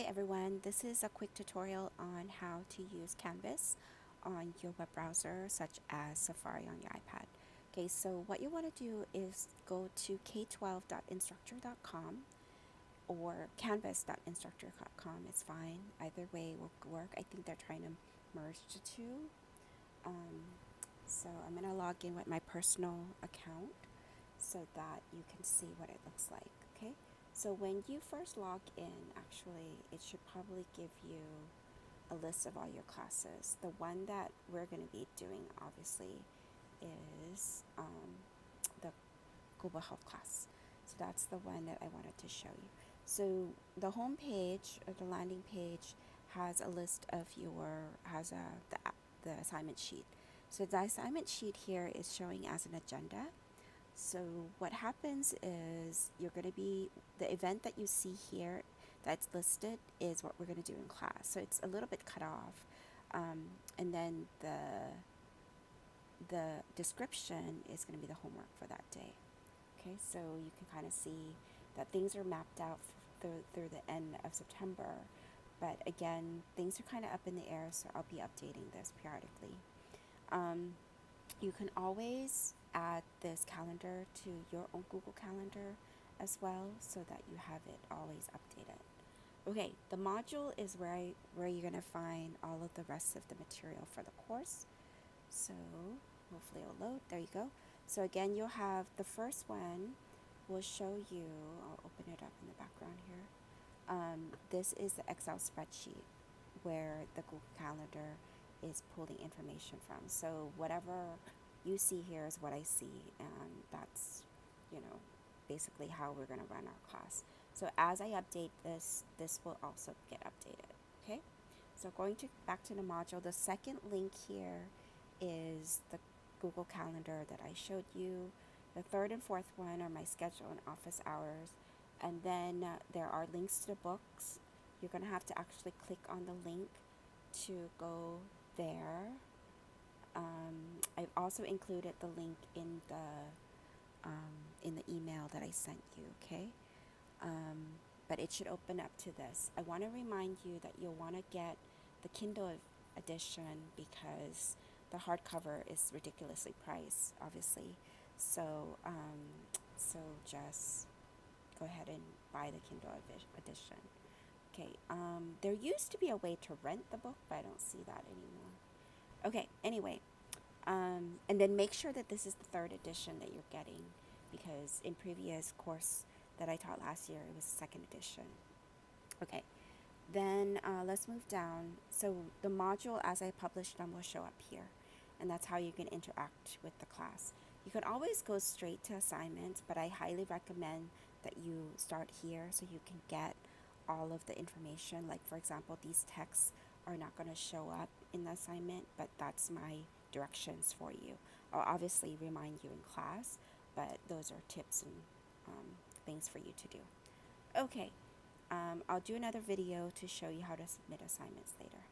Hi everyone, this is a quick tutorial on how to use Canvas on your web browser such as Safari on your iPad. Okay, so what you want to do is go to k12.instructure.com or canvas.instructure.com is fine. Either way will work. I think they're trying to merge the two. So I'm going to log in with my personal account so that you can see what it looks like. Okay, so when you first log in, actually it should probably give you a list of all your classes. The one that we're going to be doing obviously is the global health class. So that's the one that I wanted to show you. So the home page or the landing page has a list of the assignment sheet. So the assignment sheet here is showing as an agenda. So what happens is the event that you see here that's listed is what we're going to do in class. So it's a little bit cut off. And then the description is going to be the homework for that day. Okay, so you can kind of see that things are mapped out through the end of September. But again, things are kind of up in the air, so I'll be updating this periodically. You can always add this calendar to your own Google Calendar as well so that you have it always updated. Okay, the module is where you're going to find all of the rest of the material for the course. So hopefully it'll load. There you go. So again, you'll have the first one will show you, I'll open it up in the background here. This is the Excel spreadsheet where the Google Calendar is pulling information from. So whatever you see here is what I see, and that's, basically how we're going to run our class. So as I update this, this will also get updated. Okay, so back to the module, the second link here is the Google Calendar that I showed you. The third and fourth one are my schedule and office hours. And then there are links to the books. You're going to have to actually click on the link to go there. I've also included the link in the email that I sent you, okay? But it should open up to this. I want to remind you that you'll want to get the Kindle edition because the hardcover is ridiculously priced, obviously. So just go ahead and buy the Kindle edition. Okay, there used to be a way to rent the book, but I don't see that anymore. Okay, anyway, and then make sure that this is the third edition that you're getting, because in previous course that I taught last year, it was the second edition. Okay, then let's move down. So the module as I publish them will show up here, and that's how you can interact with the class. You can always go straight to assignments, but I highly recommend that you start here so you can get all of the information. Like for example, these texts are not going to show up in the assignment, but that's my directions for you. I'll obviously remind you in class, but those are tips and things for you to do. Okay, I'll do another video to show you how to submit assignments later.